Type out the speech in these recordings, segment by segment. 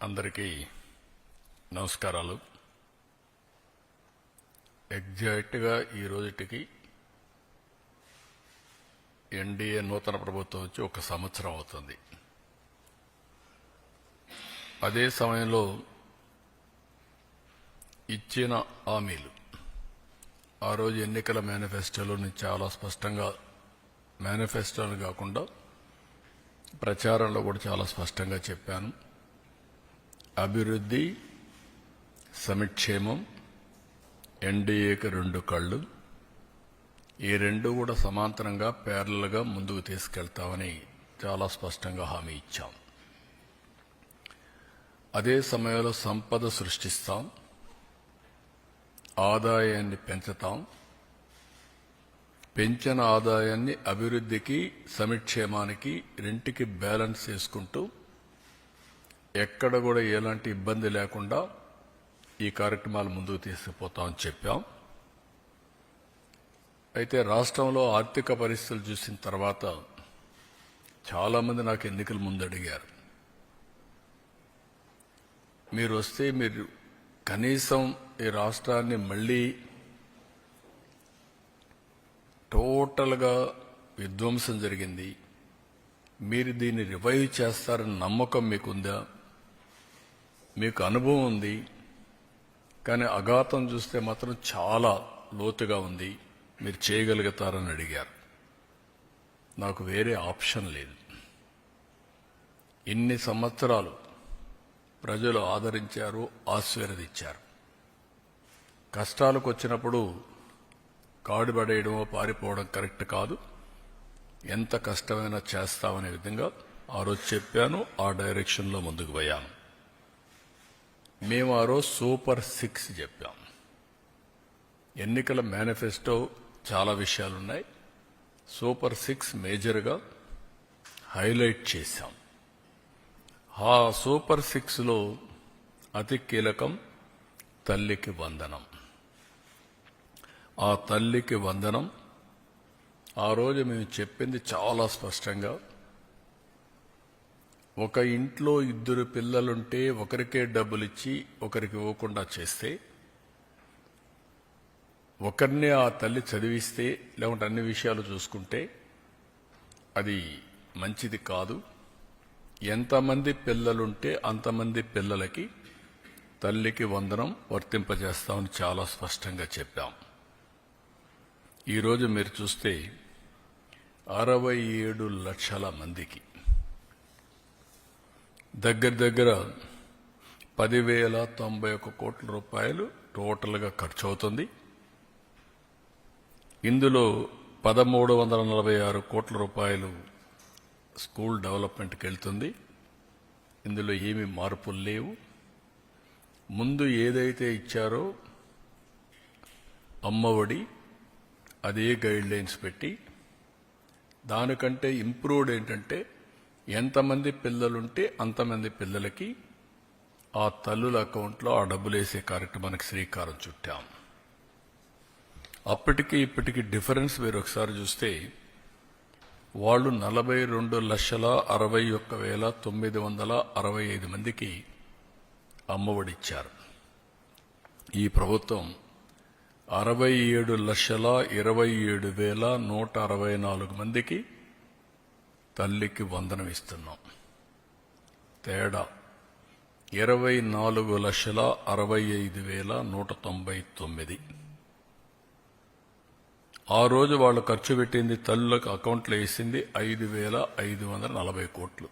అందరికీ నమస్కారాలు. ఎగ్జాక్ట్గా ఈ రోజుటికి ఎన్డీఏ నూతన ప్రభుత్వం వచ్చి 1 సంవత్సరం అవుతుంది. అదే సమయంలో ఇచ్చిన హామీలు ఆ రోజు ఎన్నికల మేనిఫెస్టోలోని చాలా స్పష్టంగా, మేనిఫెస్టోని కాకుండా ప్రచారంలో కూడా చాలా స్పష్టంగా చెప్పాను. అభివృద్ధి, సంక్షేమం, ఎన్డీఏకి 2 కళ్ళు, ఈ 2 కూడా సమాంతరంగా ప్యారలల్గా ముందుకు తీసుకెళ్తామని చాలా స్పష్టంగా హామీ ఇచ్చాం. అదే సమయంలో సంపద సృష్టిస్తాం, ఆదాయాన్ని పెంచుతాం, పెంచిన ఆదాయాన్ని అభివృద్ధికి, సంక్షేమానికి రెంటికి బ్యాలెన్స్ చేసుకుంటూ ఎక్కడ కూడా ఎలాంటి ఇబ్బంది లేకుండా ఈ కార్యక్రమాలు ముందుకు తీసుకుపోతామని చెప్పాం. అయితే రాష్ట్రంలో ఆర్థిక పరిస్థితులు చూసిన తర్వాత చాలామంది నాకు ఎన్నికల ముందు అడిగారు, మీరు వస్తే మీరు కనీసం ఈ రాష్ట్రాన్ని మళ్ళీ టోటల్గా విధ్వంసం జరిగింది, మీరు దీన్ని రివైవ్ చేస్తారని నమ్మకం మీకుందా, మీకు అనుభవం ఉంది, కానీ అఘాతం చూస్తే మాత్రం చాలా లోతుగా ఉంది, మీరు చేయగలుగుతారని అడిగారు. నాకు వేరే ఆప్షన్ లేదు. ఇన్ని సంవత్సరాలు ప్రజలు ఆదరించారు, ఆశీర్వదించారు. కష్టాలకు వచ్చినప్పుడు కాడు పడేయడమో పారిపోవడం కరెక్ట్ కాదు. ఎంత కష్టమైనా చేస్తామనే విధంగా ఆ రోజు చెప్పాను, ఆ డైరెక్షన్లో ముందుకు పోయాను. మేము ఆ రోజు సూపర్ 6 చెప్పాం. ఎన్నికల మేనిఫెస్టో చాలా విషయాలున్నాయి, సూపర్ 6 మేజర్గా హైలైట్ చేశాం. ఆ సూపర్ 6లో అతి కీలకం తల్లికి వందనం. ఆ తల్లికి వందనం ఆ రోజు మేము చెప్పింది చాలా స్పష్టంగా, ఒక ఇంట్లో 2 పిల్లలుంటే ఒకరికే డబ్బులు ఇచ్చి ఒకరికి ఇవ్వకుండా చేస్తే, ఒకరినే ఆ తల్లి చదివిస్తే లేకుంటే అన్ని విషయాలు చూసుకుంటే అది మంచిది కాదు. ఎంతమంది పిల్లలుంటే అంతమంది పిల్లలకి తల్లికి వందనం వర్తింపజేస్తామని చాలా స్పష్టంగా చెప్పాం. ఈరోజు మీరు చూస్తే 67 లక్షల మందికి దగ్గర 10,091 కోట్ల రూపాయలు టోటల్గా ఖర్చు అవుతుంది. ఇందులో 1,346 కోట్ల రూపాయలు స్కూల్ డెవలప్మెంట్కి వెళ్తుంది. ఇందులో ఏమీ మార్పులు లేవు. ముందు ఏదైతే ఇచ్చారో అమ్మఒడి, అదే గైడ్ లైన్స్ పెట్టి దానికంటే ఇంప్రూవ్డ్ ఏంటంటే ఎంతమంది పిల్లలుంటే అంతమంది పిల్లలకి ఆ తల్లుల అకౌంట్లో ఆ డబ్బులు వేసే కార్యక్రమానికి శ్రీకారం చుట్టాం. అప్పటికి ఇప్పటికి డిఫరెన్స్ మీరు ఒకసారి చూస్తే వాళ్ళు 42,61,965 మందికి అమ్మఒడిచ్చారు. ఈ ప్రభుత్వం 67,27,164 మందికి తల్లికి వందనం ఇస్తున్నాం. తేడా 24,65,199. ఆ రోజు వాళ్ళు ఖర్చు పెట్టింది, తల్లులకు అకౌంట్లో వేసింది 5,540 కోట్లు.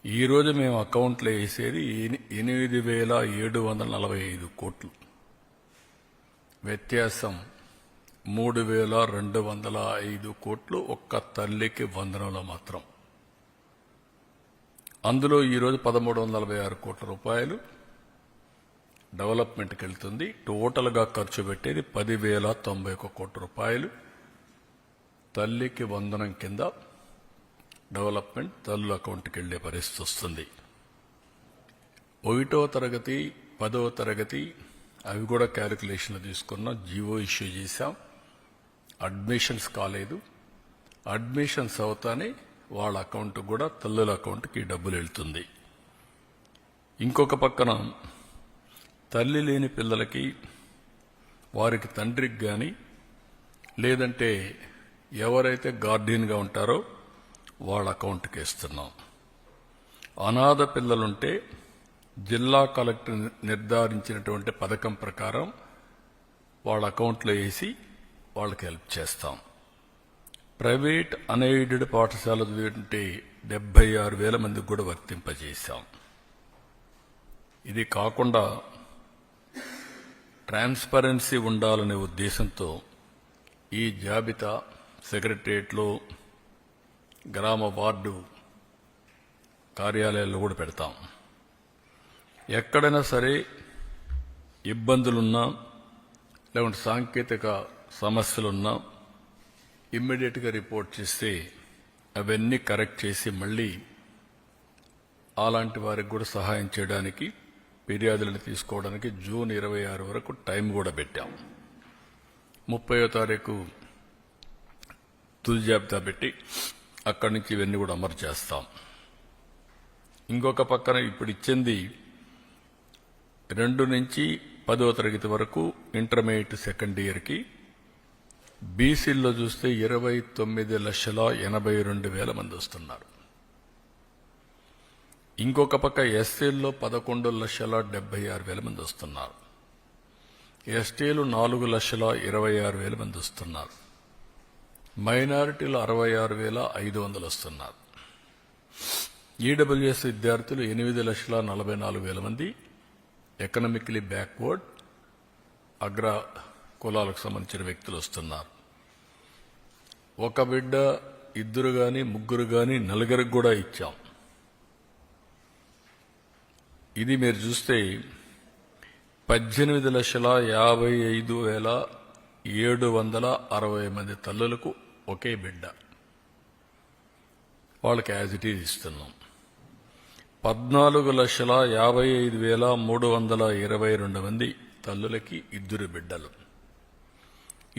ఈరోజు మేము అకౌంట్లో వేసేది 8,745 కోట్లు. వ్యత్యాసం 3,205 కోట్లు ఒక్క తల్లికి వందనంలో మాత్రం. అందులో ఈరోజు 1,346 కోట్ల రూపాయలు డెవలప్మెంట్కి వెళ్తుంది. టోటల్గా ఖర్చు పెట్టేది 10,091 కోట్ల రూపాయలు తల్లికి వందనం కింద డెవలప్మెంట్ తల్లుల అకౌంట్కి వెళ్లే పరిస్థితి వస్తుంది. 1వ తరగతి 10వ తరగతి అవి కూడా క్యాలిక్యులేషన్లు తీసుకున్నాం, జీవో ఇష్యూ చేశాం. అడ్మిషన్స్ కాలేదు, అడ్మిషన్స్ అవుతానే వాళ్ళ అకౌంట్ కూడా తల్లుల అకౌంట్కి డబ్బులు వెళ్తుంది. ఇంకొక పక్కన తల్లి లేని పిల్లలకి వారికి తండ్రికి కానీ లేదంటే ఎవరైతే గార్డియన్గా ఉంటారో వాళ్ళ అకౌంట్కి ఇస్తున్నాం. అనాథ పిల్లలుంటే జిల్లా కలెక్టర్ నిర్ధారించినటువంటి పథకం ప్రకారం వాళ్ళ అకౌంట్లో వేసి వాళ్ళకి హెల్ప్ చేస్తాం. ప్రైవేట్ అన్ఎయిడెడ్ పాఠశాల చదివేటువంటి 76,000 మందికి కూడా వర్తింపజేశాం. ఇది కాకుండా ట్రాన్స్పరెన్సీ ఉండాలనే ఉద్దేశంతో ఈ జాబితా సెక్రటరియట్లో, గ్రామ వార్డు కార్యాలయాల్లో కూడా పెడతాం. ఎక్కడైనా సరే ఇబ్బందులున్నా లేకుంటే సాంకేతిక సమస్యలున్నా ఇమ్మీడియట్గా రిపోర్ట్ చేస్తే అవన్నీ కరెక్ట్ చేసి మళ్ళీ అలాంటి వారికి కూడా సహాయం చేయడానికి, ఫిర్యాదులను తీసుకోవడానికి జూన్ 26 వరకు టైం కూడా పెట్టాం. 30వ తారీఖు తుది జాబితా పెట్టి అక్కడి నుంచి ఇవన్నీ కూడా అమలు చేస్తాం. ఇంకొక పక్కన ఇప్పుడు ఇచ్చింది 2 నుంచి 10వ తరగతి వరకు ఇంటర్మీడియట్ సెకండ్ ఇయర్కి బీసీల్లో చూస్తే 29,82,000 మంది వస్తున్నారు. ఇంకొక పక్క ఎస్సీల్లో 11,76,000 మంది వస్తున్నారు. ఎస్టీలు 4,26,000 మంది వస్తున్నారు. మైనారిటీలు 66,500 వస్తున్నారు. ఈడబ్ల్యూఎస్ విద్యార్థులు 8,44,000 మంది ఎకనామికలీ బ్యాక్వర్డ్ అగ్ర కులాలకు సంబంధించిన వ్యక్తులు వస్తున్నారు. ఒక బిడ్డ, 2 గాని 3 గాని 4 కూడా ఇచ్చాం. ఇది మీరు చూస్తే 18,55,760 మంది తల్లులకు ఒకే బిడ్డ, వాళ్ళకి యాజ్ ఇట్ ఈజ్ ఇస్తున్నాం. 14,55,322 మంది తల్లులకి 2 బిడ్డలు.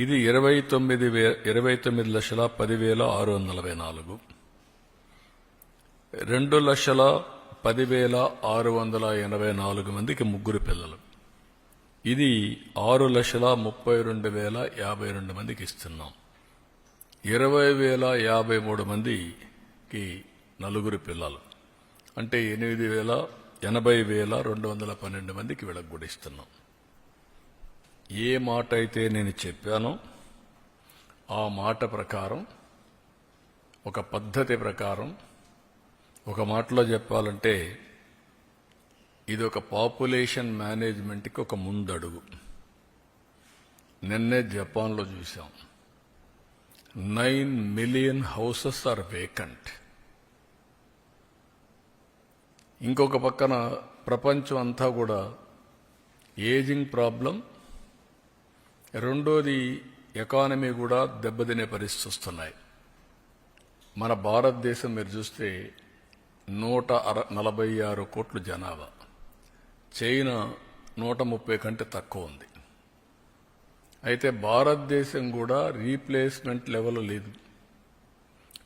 ఇది 29,10,644. 2,10,684 మందికి 3 పిల్లలు. ఇది 6,32,052 మందికి ఇస్తున్నాం. 20,053 మందికి 4 పిల్లలు, అంటే 80,212 మందికి వీళ్ళకి కూడా ఇస్తున్నాం. ఏ మాట అయితే నేను చెప్పానో ఆ మాట ప్రకారం, ఒక పద్ధతి ప్రకారం, ఒక మాటలో చెప్పాలంటే ఇది ఒక పాపులేషన్ మేనేజ్మెంట్కి ఒక ముందడుగు. నిన్నే జపాన్లో చూసాం, 9 మిలియన్ హౌసెస్ ఆర్ వేకెంట్. ఇంకొక పక్కన ప్రపంచం అంతా కూడా ఏజింగ్ ప్రాబ్లం, రెండోది ఎకానమీ కూడా దెబ్బతినే పరిస్థితి వస్తున్నాయి. మన భారతదేశం మీరు చూస్తే 146 కోట్ల జనాభా, చైనా 130 కంటే తక్కువ ఉంది. అయితే భారతదేశం కూడా రీప్లేస్మెంట్ లెవెల్ లేదు.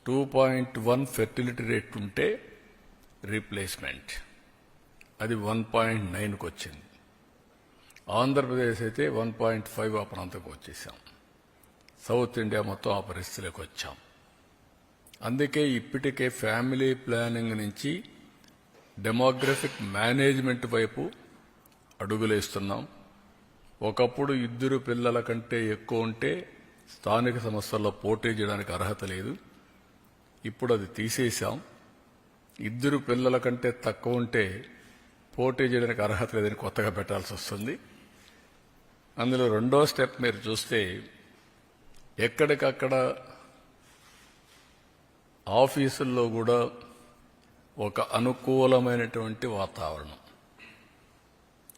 2.1 ఫెర్టిలిటీ రేట్ ఉంటే రీప్లేస్మెంట్, అది 1.9కు వచ్చింది. ఆంధ్రప్రదేశ్ అయితే 1.5 ఆ ప్రాంతంకి వచ్చేసాం. సౌత్ ఇండియా మొత్తం ఆ పరిస్థితిలోకి వచ్చాం. అందుకే ఇప్పటికే ఫ్యామిలీ ప్లానింగ్ నుంచి డెమోగ్రఫిక్ మేనేజ్మెంట్ వైపు అడుగులేస్తున్నాం. ఒకప్పుడు 2 పిల్లల కంటే ఎక్కువ ఉంటే స్థానిక సంస్థల్లో పోటీ చేయడానికి అర్హత లేదు. ఇప్పుడు అది తీసేశాం. 2 పిల్లల కంటే తక్కువ ఉంటే పోటీ చేయడానికి అర్హత లేదని కొత్తగా పెట్టాల్సి వస్తుంది. అందులో 2వ స్టెప్ మీరు చూస్తే ఎక్కడికక్కడ ఆఫీసుల్లో కూడా ఒక అనుకూలమైనటువంటి వాతావరణం,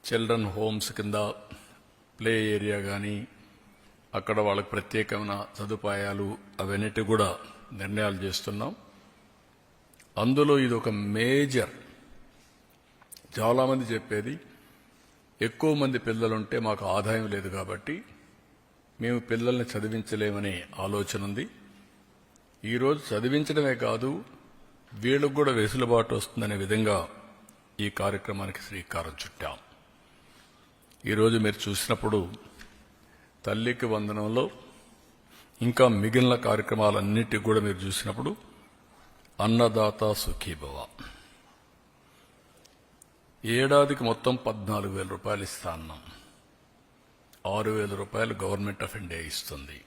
చిల్డ్రన్ హోమ్స్ కింద ప్లే ఏరియా కానీ, అక్కడ వాళ్ళకి ప్రత్యేకమైన సదుపాయాలు అవన్నిటి కూడా నిర్ణయాలు చేస్తున్నాం. అందులో ఇది ఒక మేజర్. చాలామంది చెప్పేది ఎక్కువ మంది పిల్లలుంటే మాకు ఆదాయం లేదు కాబట్టి మేము పిల్లల్ని చదివించలేమనే ఆలోచన ఉంది. ఈరోజు చదివించడమే కాదు, వీళ్ళకు కూడా వెసులుబాటు వస్తుందనే విధంగా ఈ కార్యక్రమానికి శ్రీకారం చుట్టాం. ఈరోజు మీరు చూసినప్పుడు తల్లికి వందనంలో ఇంకా మిగిలిన కార్యక్రమాలన్నిటికి కూడా మీరు చూసినప్పుడు అన్నదాత సుఖీభవ ఏడాదికి మొత్తం 14,000 రూపాయలు ఇస్తా అన్నాం. 6,000 రూపాయలు గవర్నమెంట్ ఆఫ్ ఇండియా ఇస్తుంది.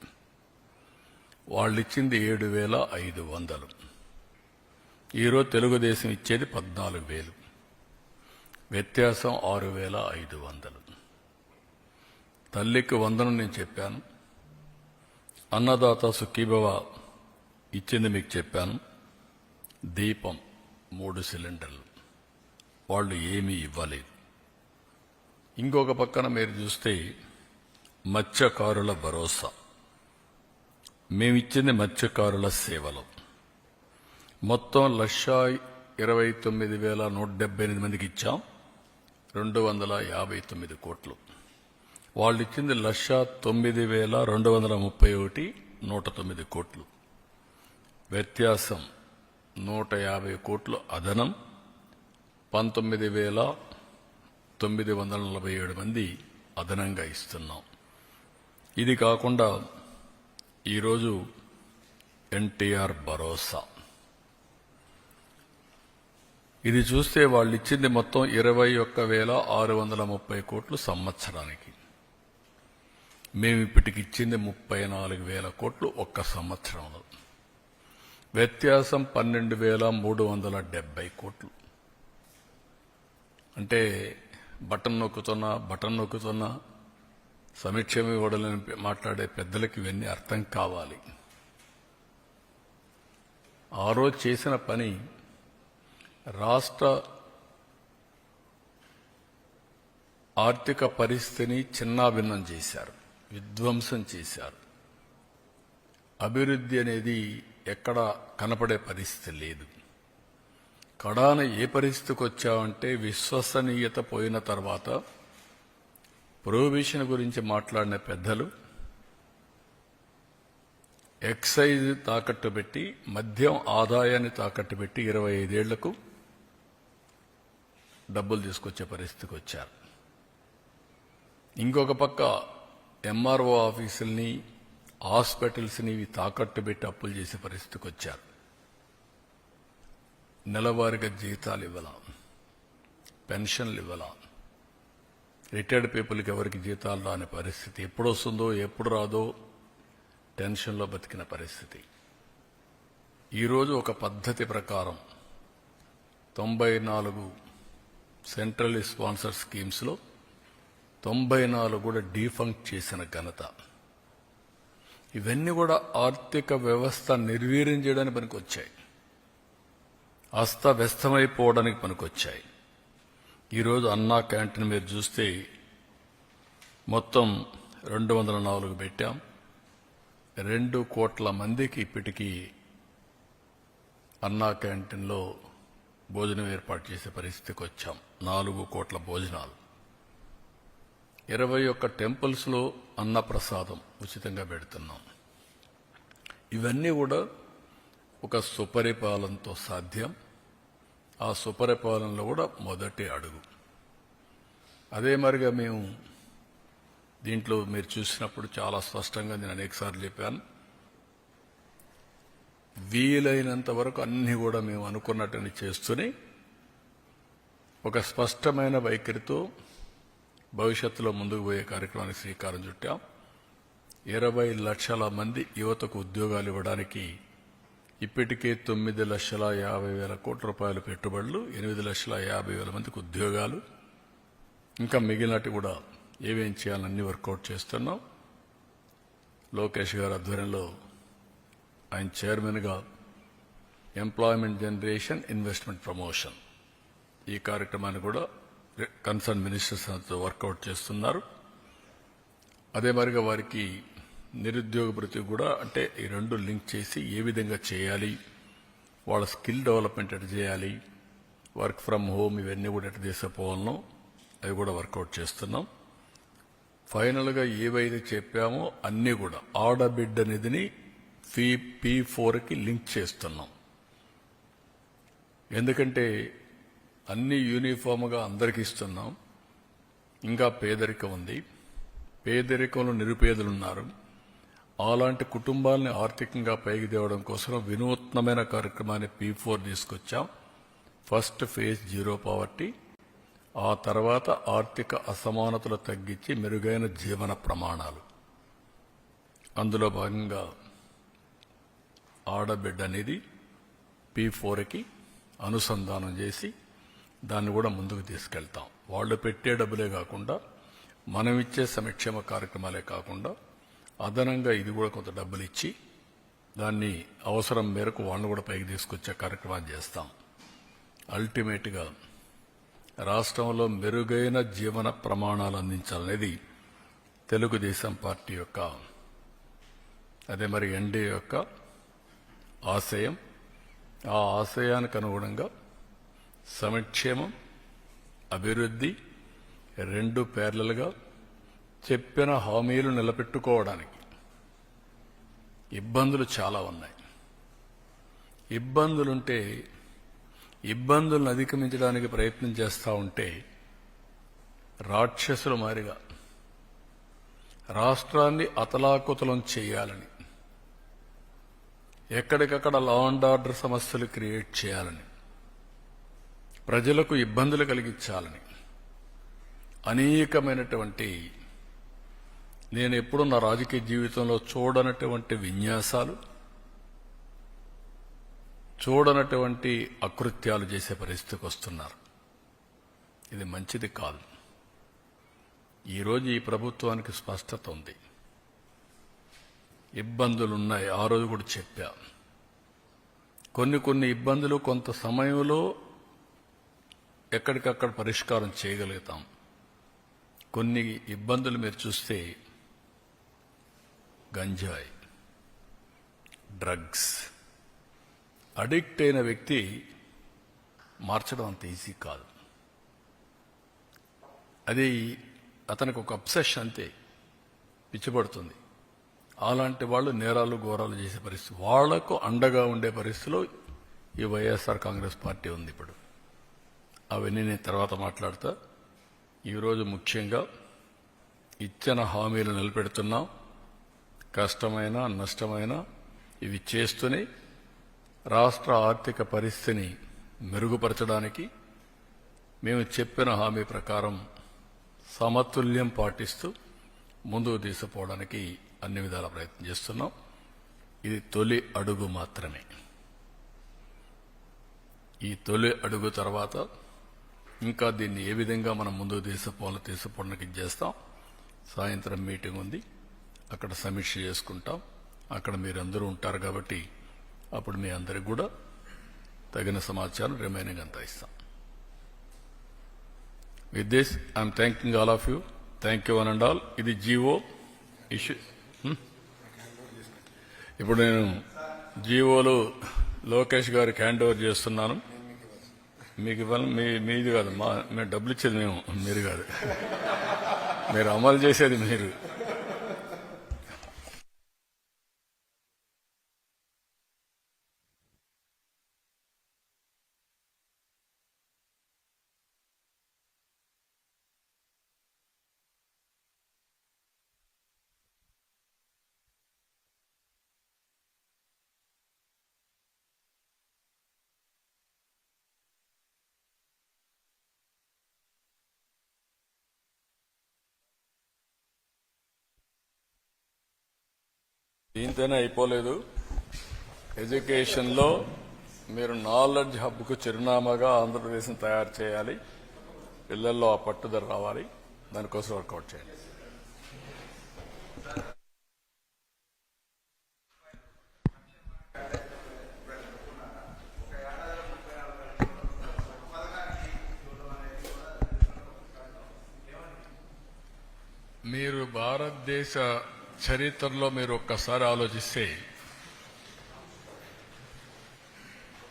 వాళ్ళు ఇచ్చింది 7,500. ఈరోజు తెలుగుదేశం ఇచ్చేది 14,000. వ్యత్యాసం 6,500. తల్లికి వందనం నేను చెప్పాను. అన్నదాత సుఖీభవ ఇచ్చింది మీకు చెప్పాను. దీపం 3 సిలిండర్లు వాళ్ళు ఏమీ ఇవ్వలేదు. ఇంకొక పక్కన మీరు చూస్తే మత్స్యకారుల భరోసా మేమిచ్చింది మత్స్యకారుల సేవలు మొత్తం 1,29,178 మందికి ఇచ్చాం. 259 కోట్లు. వాళ్ళు ఇచ్చింది 1,09,231 109 కోట్లు. వ్యత్యాసం 150 కోట్లు అదనం. 19,947 మంది అదనంగా ఇస్తున్నాం. ఇది కాకుండా ఈరోజు ఎన్టీఆర్ భరోసా ఇది చూస్తే వాళ్ళు ఇచ్చింది మొత్తం 21,630 కోట్లు సంవత్సరానికి. మేము ఇప్పటికి ఇచ్చింది 34,000 కోట్లు ఒక్క సంవత్సరంలో. వ్యత్యాసం 12,370 కోట్లు. అంటే బటన్ నొక్కుతున్నా సమీక్షం ఇవ్వడలని మాట్లాడే పెద్దలకు ఇవన్నీ అర్థం కావాలి. ఆ రోజు చేసిన పని రాష్ట్ర ఆర్థిక పరిస్థితిని చిన్నాభిన్నం చేశారు, విధ్వంసం చేశారు. అభివృద్ధి అనేది ఎక్కడ కనపడే పరిస్థితి లేదు. కడాన ఏ పరిస్థితికి వచ్చామంటే విశ్వసనీయత పోయిన తర్వాత ప్రొహిబిషన్ గురించి మాట్లాడిన పెద్దలు ఎక్సైజ్ తాకట్టు పెట్టి మద్యం ఆదాయాన్ని తాకట్టు పెట్టి 25 ఏళ్లకు డబ్బులు తీసుకొచ్చే పరిస్థితికి వచ్చారు. ఇంకొక పక్క ఎంఆర్ఓ ఆఫీసుల్ని హాస్పిటల్స్ని ఇవి తాకట్టు పెట్టి అప్పులు చేసే పరిస్థితికి వచ్చారు. నెలవారీగా జీతాలు ఇవ్వాల, పెన్షన్లు ఇవ్వాల. రిటైర్డ్ పీపుల్కి ఎవరికి జీతాలు రాని పరిస్థితి. ఎప్పుడు వస్తుందో ఎప్పుడు రాదో టెన్షన్లో బతికిన పరిస్థితి. ఈరోజు ఒక పద్ధతి ప్రకారం 94 సెంట్రల్ స్పాన్సర్ స్కీమ్స్లో 94 కూడా డీఫంక్ట్ చేసిన ఘనత. ఇవన్నీ కూడా ఆర్థిక వ్యవస్థ నిర్వీర్యం చేయడానికి పనికొచ్చాయి, అస్తవ్యస్తమైపోవడానికి పనికొచ్చాయి. ఈరోజు అన్నా క్యాంటీన్ మీరు చూస్తే మొత్తం 204 పెట్టాం. 2 కోట్ల మందికి ఇప్పటికీ అన్నా క్యాంటీన్లో భోజనం ఏర్పాటు చేసే పరిస్థితికి వచ్చాం. 4 కోట్ల భోజనాలు. 21 టెంపుల్స్లో అన్నప్రసాదం ఉచితంగా పెడుతున్నాం. ఇవన్నీ కూడా ఒక సుపరిపాలనతో సాధ్యం. ఆ సుపరిపాలనలో కూడా మొదటి అడుగు. అదే మరిగా మేము దీంట్లో మీరు చూసినప్పుడు చాలా స్పష్టంగా నేను అనేకసార్లు చెప్పాను. వీలైనంత వరకు అన్ని కూడా మేము అనుకున్నట్టుని చేస్తూనే ఒక స్పష్టమైన వైఖరితో భవిష్యత్తులో ముందుకు పోయే కార్యక్రమానికి శ్రీకారం చుట్టాం. 20 లక్షల మంది యువతకు ఉద్యోగాలు ఇవ్వడానికి ఇప్పటికే 9,50,000 కోట్ల రూపాయల పెట్టుబడులు, 8,50,000 మందికి ఉద్యోగాలు, ఇంకా మిగిలినట్టు కూడా ఏమేం చేయాలన్నీ వర్కౌట్ చేస్తున్నాం. లోకేష్ గారి ఆధ్వర్యంలో ఆయన చైర్మన్గా ఎంప్లాయ్మెంట్ జనరేషన్, ఇన్వెస్ట్మెంట్ ప్రమోషన్ ఈ కార్యక్రమాన్ని కూడా కన్సర్న్ మినిస్టర్స్ తో వర్కౌట్ చేస్తున్నారు. అదే మరిగా వారికి నిరుద్యోగ భృతి కూడా, అంటే ఈ రెండు లింక్ చేసి ఏ విధంగా చేయాలి, వాళ్ళ స్కిల్ డెవలప్మెంట్ ఎట్లా చేయాలి, వర్క్ ఫ్రమ్ హోమ్ ఇవన్నీ కూడా ఎట్లా తీసుకుపోవాలనో అవి కూడా వర్కౌట్ చేస్తున్నాం. ఫైనల్గా ఏవైతే చెప్పామో అన్నీ కూడా ఆడబిడ్డ నిధిని P4కి లింక్ చేస్తున్నాం. ఎందుకంటే అన్ని యూనిఫామ్గా అందరికి ఇస్తున్నాం. ఇంకా పేదరికం ఉంది. పేదరికంలో నిరుపేదలు ఉన్నారు. అలాంటి కుటుంబాలని ఆర్థికంగా పైకి తేవడం కోసం వినూత్నమైన కార్యక్రమాన్ని P4 తీసుకొచ్చాం. ఫస్ట్ ఫేజ్ జీరో పావర్టీ, ఆ తర్వాత ఆర్థిక అసమానతలు తగ్గించి మెరుగైన జీవన ప్రమాణాలు. అందులో భాగంగా ఆడబిడ్డ అనేది P4కి అనుసంధానం చేసి దాన్ని కూడా ముందుకు తీసుకెళ్తాం. వాళ్ళు పెట్టే డబ్బులే కాకుండా మనం ఇచ్చే సంక్షేమ కార్యక్రమాలే కాకుండా అదనంగా ఇది కూడా కొంత డబ్బులు ఇచ్చి దాన్ని అవసరం మేరకు వాళ్ళని కూడా పైకి తీసుకొచ్చే కార్యక్రమాన్ని చేస్తాం. అల్టిమేట్గా రాష్ట్రంలో మెరుగైన జీవన ప్రమాణాలు అందించాలనేది తెలుగుదేశం పార్టీ యొక్క, అదే మరి ఎన్డీఏ యొక్క ఆశయం. ఆ ఆశయానికి అనుగుణంగా సంక్షేమం, అభివృద్ధి రెండు ప్యారలల్గా చెప్పిన హామీలు నిలబెట్టుకోవడానికి ఇబ్బందులు చాలా ఉన్నాయి. ఇబ్బందులుంటే ఇబ్బందులను అధిగమించడానికి ప్రయత్నం చేస్తూ ఉంటే రాక్షసుల మారిగా రాష్ట్రాన్ని అతలాకుతలం చేయాలని, ఎక్కడికక్కడ లా అండ్ ఆర్డర్ సమస్యలు క్రియేట్ చేయాలని, ప్రజలకు ఇబ్బందులు కలిగించాలని అనేకమైనటువంటి, నేను ఎప్పుడూ నా రాజకీయ జీవితంలో చూడనటువంటి విన్యాసాలు, చూడనటువంటి అకృత్యాలు చేసే పరిస్థితికి వస్తున్నారు. ఇది మంచిది కాదు. ఈరోజు ఈ ప్రభుత్వానికి స్పష్టత ఉంది. ఇబ్బందులున్నాయి. ఆ రోజు కూడా చెప్పా. కొన్ని ఇబ్బందులు కొంత సమయంలో ఎక్కడికక్కడ పరిష్కారం చేయగలుగుతాం. కొన్ని ఇబ్బందులు మీరు చూస్తే గంజాయి, డ్రగ్స్, అడిక్ట్ అయిన వ్యక్తి మార్చడం అంత ఈజీ కాదు. అది అతనికి ఒక అబ్సెషన్, అంతే, పిచ్చిపడుతుంది. అలాంటి వాళ్ళు నేరాలు ఘోరాలు చేసే పరిస్థితి, వాళ్లకు అండగా ఉండే పరిస్థితిలో ఈ వైఎస్ఆర్ కాంగ్రెస్ పార్టీ ఉంది. ఇప్పుడు అవన్నీ నేను తర్వాత మాట్లాడతా. ఈరోజు ముఖ్యంగా ఇచ్చిన హామీలు నిలబెడుతున్నాం. కష్టమైన నష్టమైన ఇవి చేస్తూనే రాష్ట్ర ఆర్థిక పరిస్థితిని మెరుగుపరచడానికి మేము చెప్పిన హామీ ప్రకారం సమతుల్యం పాటిస్తూ ముందుకు తీసుకుపోవడానికి అన్ని విధాల ప్రయత్నం చేస్తున్నాం. ఇది తొలి అడుగు మాత్రమే. ఈ తొలి అడుగు తర్వాత ఇంకా దీన్ని ఏ విధంగా మనం ముందుకు తీసుకుపోవడానికి చేస్తాం. సాయంత్రం మీటింగ్ ఉంది, అక్కడ సమీక్ష చేసుకుంటాం. అక్కడ మీరందరూ ఉంటారు కాబట్టి అప్పుడు మీ అందరికి కూడా తగిన సమాచారం రిమైనింగ్ అంతా ఇస్తాం. With this I'm thanking all of you. Thank you one and all. ఇది జీవో ఇష్యూ. ఇప్పుడు నేను జీవోలు లోకేష్ గారికి హ్యాండ్ ఓవర్ చేస్తున్నాను. మీకు ఇవ్వాలి, మీది కాదు, మేము డబ్బులు ఇచ్చేది మేము, మీరు కాదు. మీరు అమలు చేసేది మీరు. దీంతోనే అయిపోలేదు. ఎడ్యుకేషన్లో మీరు నాలెడ్జ్ హబ్కు చిరునామాగా ఆంధ్రప్రదేశ్ని తయారు చేయాలి. పిల్లల్లో ఆ పట్టుదల రావాలి. దానికోసం వర్కౌట్ చేయండి. మీరు భారతదేశ చరిత్రలో మీరు ఒక్కసారి ఆలోచిస్తే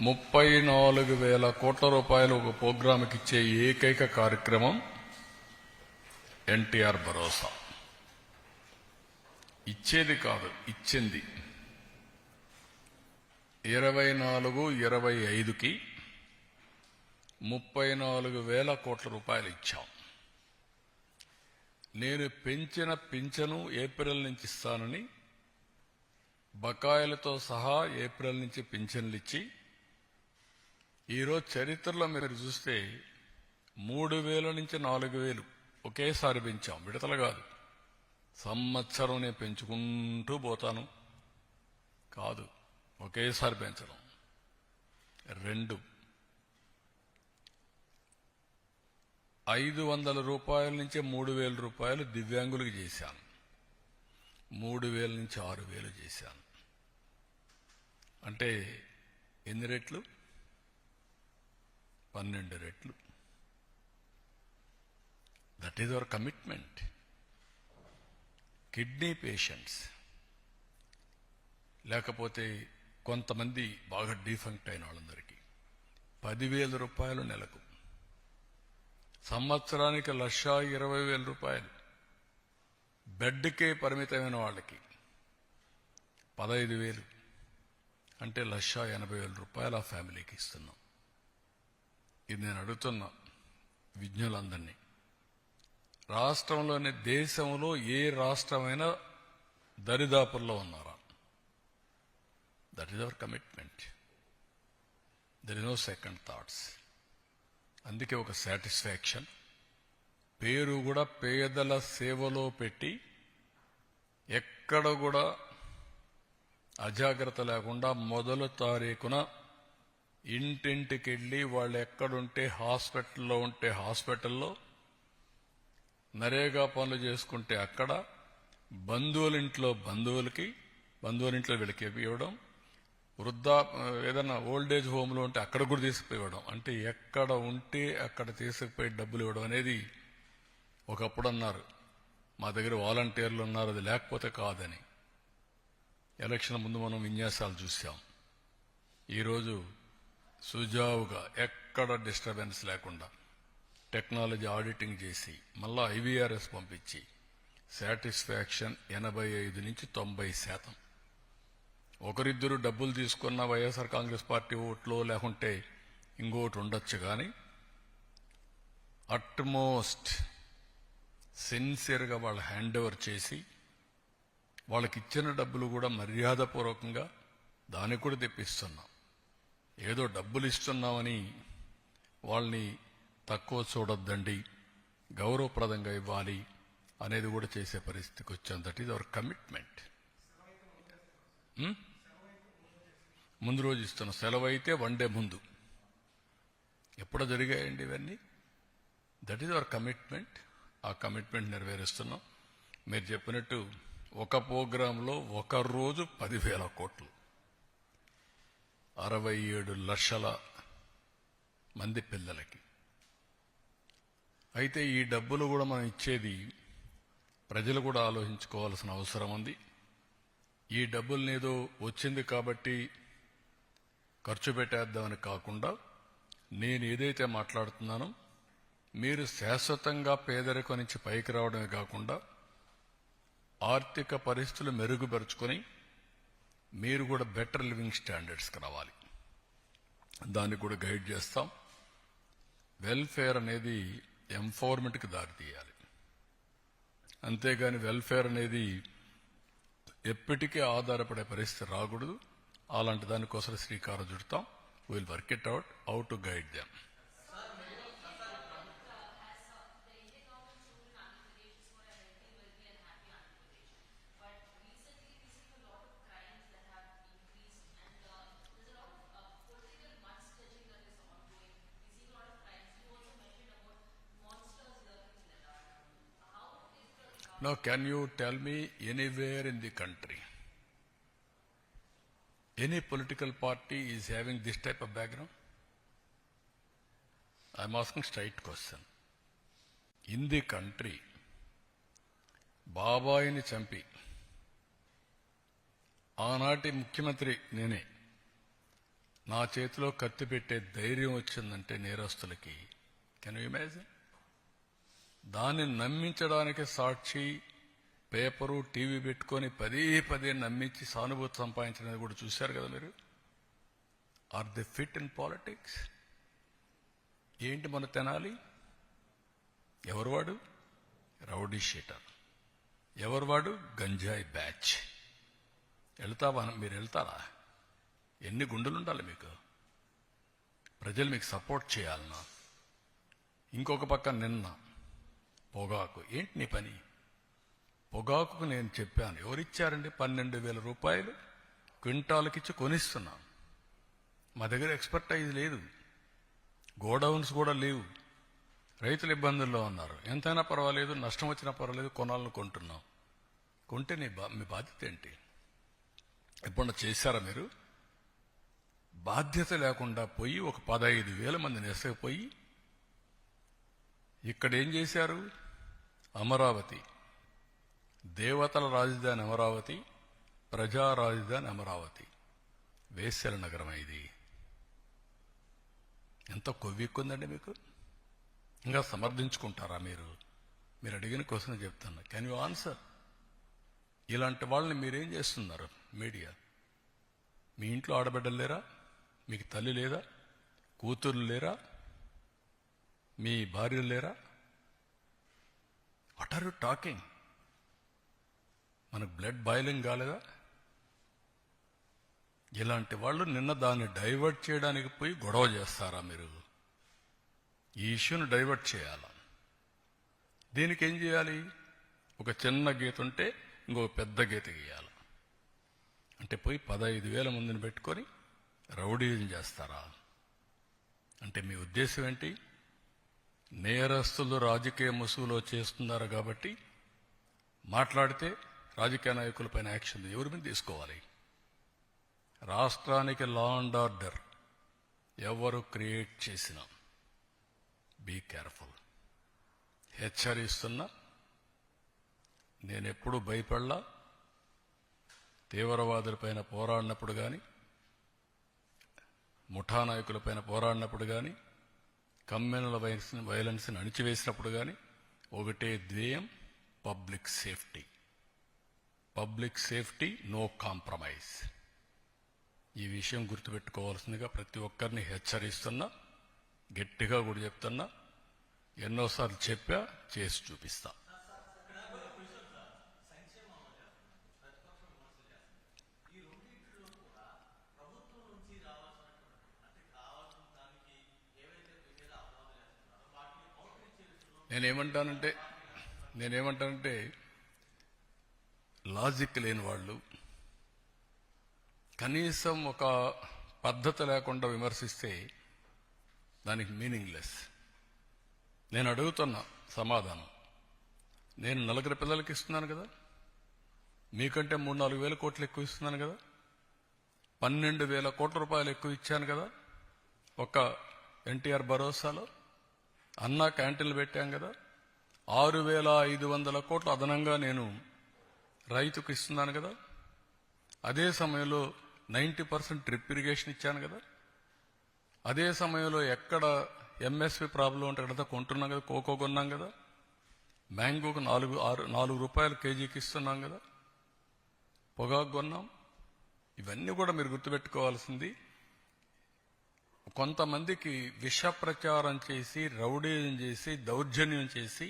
34,000 కోట్ల రూపాయలు ఒక ప్రోగ్రాంకి ఇచ్చే ఏకైక కార్యక్రమం ఎన్టీఆర్ భరోసా. ఇచ్చేది కాదు, ఇచ్చింది. 24-25కి 34,000 కోట్ల రూపాయలు ఇచ్చాం. నేను పెంచిన పింఛను ఏప్రిల్ నుంచి ఇస్తానని బకాయిలతో సహా ఏప్రిల్ నుంచి పింఛన్లు ఇచ్చి ఈరోజు చరిత్రలో మీరు చూస్తే 3,000 నుంచి 4,000 ఒకేసారి పెంచాం. విడతలు కాదు. సంవత్సరం నేను పెంచుకుంటూ పోతాను కాదు, ఒకేసారి పెంచడం. 2, 500 రూపాయల నుంచి 3,000 రూపాయలు దివ్యాంగులకు చేశాను. 3,000 నుంచి 6,000 చేశాను. అంటే ఎన్ని రెట్లు? 12 రెట్లు. That is our commitment. Kidney patients లేకపోతే కొంతమంది బాగా డీఫంక్ట్ అయిన వాళ్ళందరికీ 10,000 రూపాయలు నెలకు, సంవత్సరానికి 1,20,000 రూపాయలు, బెడ్కే పరిమితమైన వాళ్ళకి 15,000, అంటే 1,80,000 రూపాయలు ఆ ఫ్యామిలీకి ఇస్తున్నాం. ఇది నేను అడుగుతున్నా విజ్ఞులందరినీ. రాష్ట్రంలోని దేశంలో ఏ రాష్ట్రమైనా దరిదాపుల్లో ఉన్నారా? That is our commitment. There is no second thoughts. అందుకే ఒక సాటిస్ఫాక్షన్. పేరు కూడా పేదల సేవలో పెట్టి ఎక్కడ కూడా అజాగ్రత్త లేకుండా మొదలు తారీఖున ఇంటింటికెళ్ళి వాళ్ళు ఎక్కడుంటే హాస్పిటల్లో ఉంటే హాస్పిటల్లో, నరేగా పనులు చేసుకుంటే అక్కడ, బంధువులింట్లో వీళ్ళకి ఇవ్వడం, ఏదైనా ఓల్డేజ్ హోమ్లో ఉంటే అక్కడ కూడా తీసుకుపోవడం. అంటే ఎక్కడ ఉంటే అక్కడ తీసుకుపోయి డబ్బులు ఇవ్వడం అనేది. ఒకప్పుడు అన్నారు మా దగ్గర వాలంటీర్లు ఉన్నారు, అది లేకపోతే కాదని. ఎలక్షన్ ముందు మనం విన్యాసాలు చూసాం. ఈరోజు సుజావుగా ఎక్కడ డిస్టర్బెన్స్ లేకుండా టెక్నాలజీ ఆడిటింగ్ చేసి మళ్ళా IVRS పంపించి సాటిస్ఫాక్షన్ 85 నుంచి 90%. ఒకరిద్దరు డబ్బులు తీసుకున్న వైఎస్ఆర్ కాంగ్రెస్ పార్టీ ఓట్లో లేకుంటే ఇంకోటి ఉండొచ్చు, కానీ అట్మోస్ట్ సిన్సియర్గా వాళ్ళు హ్యాండ్ ఓవర్ చేసి వాళ్ళకి ఇచ్చిన డబ్బులు కూడా మర్యాదపూర్వకంగా దానికి కూడా తెప్పిస్తున్నాం. ఏదో డబ్బులు ఇస్తున్నామని వాళ్ళని తక్కువ చూడొద్దండి, గౌరవప్రదంగా ఇవ్వాలి అనేది కూడా చేసే పరిస్థితికి వచ్చాం. That is our commitment. ముందు రోజు ఇస్తున్న సెలవు అయితే 1 డే ముందు. ఎప్పుడో జరిగాయండి ఇవన్నీ. That is our commitment. ఆ కమిట్మెంట్ నెరవేరుస్తున్నాం. మీరు చెప్పినట్టు ఒక ప్రోగ్రాంలో ఒక రోజు 10,000 కోట్లు, 67 లక్షల మంది పిల్లలకి. అయితే ఈ డబ్బులు కూడా మనం ఇచ్చేది ప్రజలు కూడా ఆలోచించుకోవాల్సిన అవసరం ఉంది. ఈ డబ్బులనేదో వచ్చింది కాబట్టి ఖర్చు పెట్టేద్దామని కాకుండా, నేను ఏదైతే మాట్లాడుతున్నానో మీరు శాశ్వతంగా పేదరికం నుంచి పైకి రావడమే కాకుండా ఆర్థిక పరిస్థితులు మెరుగుపరుచుకొని మీరు కూడా బెటర్ లివింగ్ స్టాండర్డ్స్కి రావాలి. దాన్ని కూడా గైడ్ చేస్తాం. వెల్ఫేర్ అనేది ఎంపవర్మెంట్కి దారితీయాలి. అంతేగాని వెల్ఫేర్ అనేది ఎప్పటికీ ఆధారపడే పరిస్థితి రాకూడదు. అలాంటి దానికోసం శ్రీకారం చుడతాం. Will work it out how to guide them. Now, can you tell me anywhere in the country, any political party is having this type of background? I am asking straight question. In the country, బాబాయిని చంపి ఆనాటి ముఖ్యమంత్రి నేనే, నా చేతిలో కత్తి పెట్టే ధైర్యం వచ్చిందంటే నేరస్తులకి, కెన్ యూ ఇమాజిన్? దాన్ని నమ్మించడానికి సాక్షి పేపరు టీవీ పెట్టుకొని పదే నమ్మించి సానుభూతి సంపాదించినది కూడా చూశారు కదా మీరు. Are they fit in politics? ఏంటి మన తెనాలి? ఎవరు వాడు? Rowdy sheeter. ఎవరు వాడు? గంజాయి బ్యాచ్. మీరు వెళ్తారా? ఎన్ని గుండెలు ఉండాలి మీకు? ప్రజలు మీకు సపోర్ట్ చేయాలన్నా. ఇంకొక పక్క నిన్న పొగాకు. ఏంటి నీ పని? పొగాకుకు నేను చెప్పాను, ఎవరిచ్చారండి? 12,000 రూపాయలు క్వింటాల్కిచ్చి కొనిస్తున్నాం. మా దగ్గర ఎక్స్పర్టైజ్ లేదు, గోడౌన్స్ కూడా లేవు. రైతులు ఇబ్బందుల్లో ఉన్నారు. ఎంతైనా పర్వాలేదు, నష్టం వచ్చినా పర్వాలేదు, కొనాలని కొంటున్నాం. కొంటే మీ బాధ్యత ఏంటి? ఎప్పుడన్నా చేశారా మీరు? బాధ్యత లేకుండా పోయి ఒక 15,000 మందిని ఎసగిపోయి ఇక్కడ ఏం చేశారు? అమరావతి, దేవతల రాజధాని అమరావతి, ప్రజా రాజధాని అమరావతి, వేశ్యల నగరం. ఇది ఎంత కొవ్వెక్కుందండి మీకు? ఇంకా సమర్థించుకుంటారా మీరు? మీరు అడిగిన క్వశ్చన్ చెప్తాను. Can you answer? ఇలాంటి వాళ్ళని మీరేం చేస్తున్నారు? మీడియా. మీ ఇంట్లో ఆడబిడ్డలు లేరా? మీకు తల్లి లేదా? కూతుర్లు లేరా? మీ భార్యలు లేరా? What are you talking? మనకు బ్లడ్ బాయిలింగ్ కాలేదా? ఇలాంటి వాళ్ళు నిన్న దాన్ని డైవర్ట్ చేయడానికి పోయి గొడవ చేస్తారా మీరు? ఈ ఇష్యూను డైవర్ట్ చేయాలా? దీనికి ఏం చేయాలి? ఒక చిన్న గీత ఉంటే ఇంకొక పెద్ద గీత గీయాలి. అంటే పోయి 15,000 మందిని పెట్టుకొని రౌడీజం చేస్తారా? అంటే మీ ఉద్దేశం ఏంటి? నేరస్తులు రాజకీయ ముసుగులో చేస్తున్నారు కాబట్టి మాట్లాడితే రాజకీయ నాయకులపైన యాక్షన్ ఎవరి మీద తీసుకోవాలి? రాష్ట్రానికి లా అండ్ ఆర్డర్ ఎవరు క్రియేట్ చేసినా బీ కేర్ఫుల్. హెచ్చరిస్తున్నా. నేనెప్పుడు భయపడలా. తీవ్రవాదులపైన పోరాడినప్పుడు కానీ, ముఠా నాయకులపైన పోరాడినప్పుడు కానీ, కమ్యూనల్ వైలెన్స్ని అణిచివేసినప్పుడు కానీ ఒకటే ధ్యేయం, public safety. Public safety, no compromise. ఈ విషయం గుర్తుపెట్టుకోవాల్సిందిగా ప్రతి ఒక్కరిని హెచ్చరిస్తున్నా. గట్టిగా కూడా చెప్తున్నా. ఎన్నోసార్లు చెప్పా, చేసి చూపిస్తా. నేనేమంటానంటే లాజిక్ లేని వాళ్ళు, కనీసం ఒక పద్ధతి లేకుండా విమర్శిస్తే దానికి మీనింగ్లెస్. నేను అడుగుతున్నా సమాధానం. నేను 4 పిల్లలకి ఇస్తున్నాను కదా, మీకంటే 3-4 వేల కోట్లు ఎక్కువ ఇస్తున్నాను కదా, 12,000 కోట్ల రూపాయలు ఎక్కువ ఇచ్చాను కదా. ఒక ఎన్టీఆర్ భరోసాలో అన్నా క్యాంటీన్లు పెట్టాం కదా. 6,500 కోట్లు అదనంగా నేను రైతుకు ఇస్తున్నాను కదా. అదే సమయంలో 90% డ్రిప్ ఇరిగేషన్ ఇచ్చాను కదా. అదే సమయంలో ఎక్కడ ఎంఎస్పి ప్రాబ్లం ఉంటే అక్కడ కొంటున్నాం కదా. కోకో కొన్నాం కదా. మ్యాంగోకు 4 రూపాయలు కేజీకి ఇస్తున్నాం కదా. పొగాకు కొన్నాం. ఇవన్నీ కూడా మీరు గుర్తుపెట్టుకోవాల్సింది. కొంతమందికి విష ప్రచారం చేసి, రౌడీజం చేసి, దౌర్జన్యం చేసి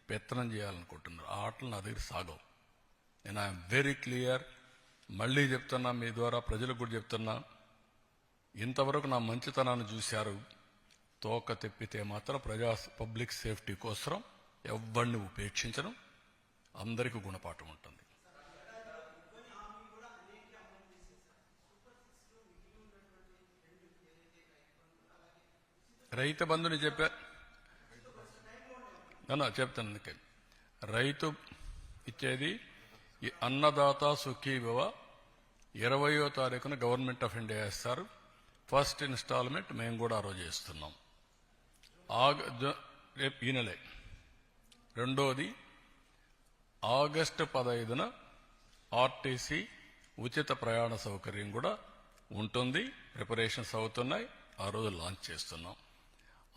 పెత్తనం చేయాలనుకుంటున్నారు. ఆ ఆటలు నా దగ్గర సాగవు. నేను ఐఎమ్ వెరీ క్లియర్. మళ్లీ చెప్తున్నా, మీ ద్వారా ప్రజలకు కూడా చెప్తున్నా. ఇంతవరకు నా మంచితనాన్ని చూశారు. తోక తెప్పితే మాత్రం పబ్లిక్ సేఫ్టీ కోసం ఎవరిని ఉపేక్షించడం. అందరికీ గుణపాఠం ఉంటుంది. రైతు బంధుని చెప్తాను. అందుకే రైతు ఇచ్చేది ఈ అన్నదాత సుఖీభవ 20వ తారీఖున గవర్నమెంట్ ఆఫ్ ఇండియా వేస్తారు. ఫస్ట్ ఇన్స్టాల్మెంట్ మేము కూడా ఆ రోజు ఇస్తున్నాం. రేపు ఈ నెలే. రెండోది ఆగస్టు 15న ఆర్టీసీ ఉచిత ప్రయాణ సౌకర్యం కూడా ఉంటుంది. ప్రిపరేషన్స్ అవుతున్నాయి. ఆ రోజు లాంచ్ చేస్తున్నాం.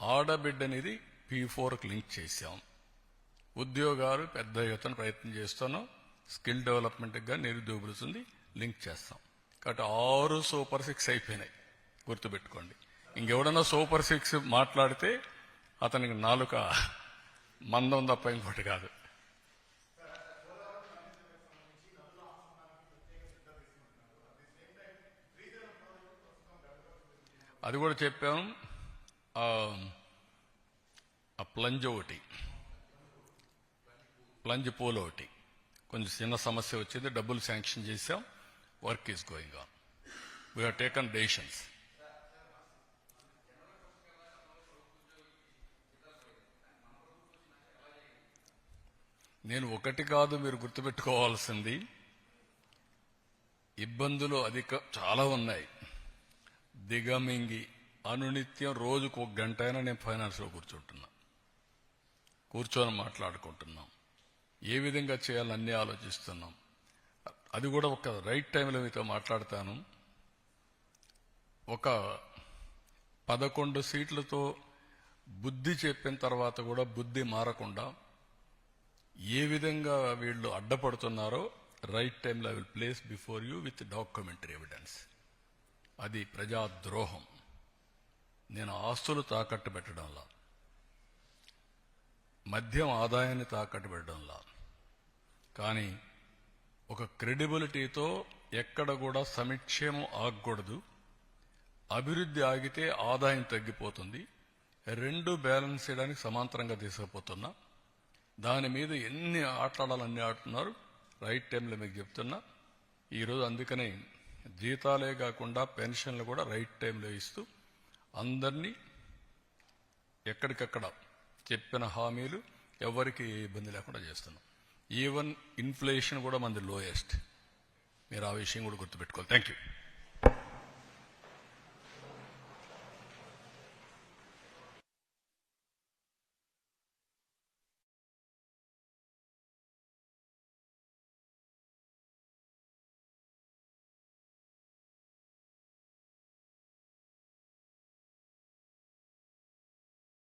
ఆడబిడ్డనిది P4కు లింక్ చేశాం. ఉద్యోగాలు పెద్ద ఎత్తున ప్రయత్నం చేస్తున్నాం. స్కిల్ డెవలప్మెంట్గా నిరుద్యోగులుంది లింక్ చేస్తాం. కాబట్టి 6 సూపర్ 6 అయిపోయినాయి. గుర్తుపెట్టుకోండి. ఇంకెవడన్నా సూపర్ 6 మాట్లాడితే అతనికి నాలుక మందం తప్ప ఇంకోటి కాదు. అది కూడా చెప్పాము. ఆ ప్లంజ్ ఒకటి, ప్లంజ్ పూల్ ఒకటి కొంచెం చిన్న సమస్య వచ్చింది, డబ్బులు శాంక్షన్ చేశాం, work is going on. We have taken decisions. నేను ఒకటి కాదు, మీరు గుర్తుపెట్టుకోవాల్సింది, ఇబ్బందులు చాలా ఉన్నాయి. దిగమింగి అనునిత్యం రోజుకు 1 గంట అయినా నేను ఫైనాన్స్లో కూర్చొని మాట్లాడుకుంటున్నాం. ఏ విధంగా చేయాలని అన్నీ ఆలోచిస్తున్నాం. అది కూడా ఒక రైట్ టైంలో మీతో మాట్లాడతాను. ఒక 11 సీట్లతో బుద్ధి చెప్పిన తర్వాత కూడా బుద్ధి మారకుండా ఏ విధంగా వీళ్ళు అడ్డపడుతున్నారో రైట్ టైంలో I will place before you with documentary evidence. అది ప్రజాద్రోహం. నేను ఆస్తులు తాకట్టు పెట్టడంలా, మద్యం ఆదాయాన్ని తాకట్టు పెట్టడంలా, కానీ ఒక క్రెడిబిలిటీతో ఎక్కడ కూడా సంక్షేమం ఆగకూడదు, అభివృద్ధి ఆగితే ఆదాయం తగ్గిపోతుంది, రెండు బ్యాలెన్స్ చేయడానికి సమాంతరంగా తీసుకుపోతున్నా. దాని మీద ఎన్ని ఆటలాడాలన్నీ ఆడుతున్నారు. రైట్ టైంలో మీకు చెప్తున్నా. ఈరోజు అందుకనే జీతాలే కాకుండా పెన్షన్లు కూడా రైట్ టైంలో ఇస్తూ అందరినీ ఎక్కడికక్కడ చెప్పిన హామీలు ఎవరికి ఇబ్బంది లేకుండా చేస్తున్నాం. ఈవెన్ ఇన్ఫ్లేషన్ కూడా మనది లోయెస్ట్. మీరు ఆ విషయం కూడా గుర్తుపెట్టుకోవాలి. Thank you.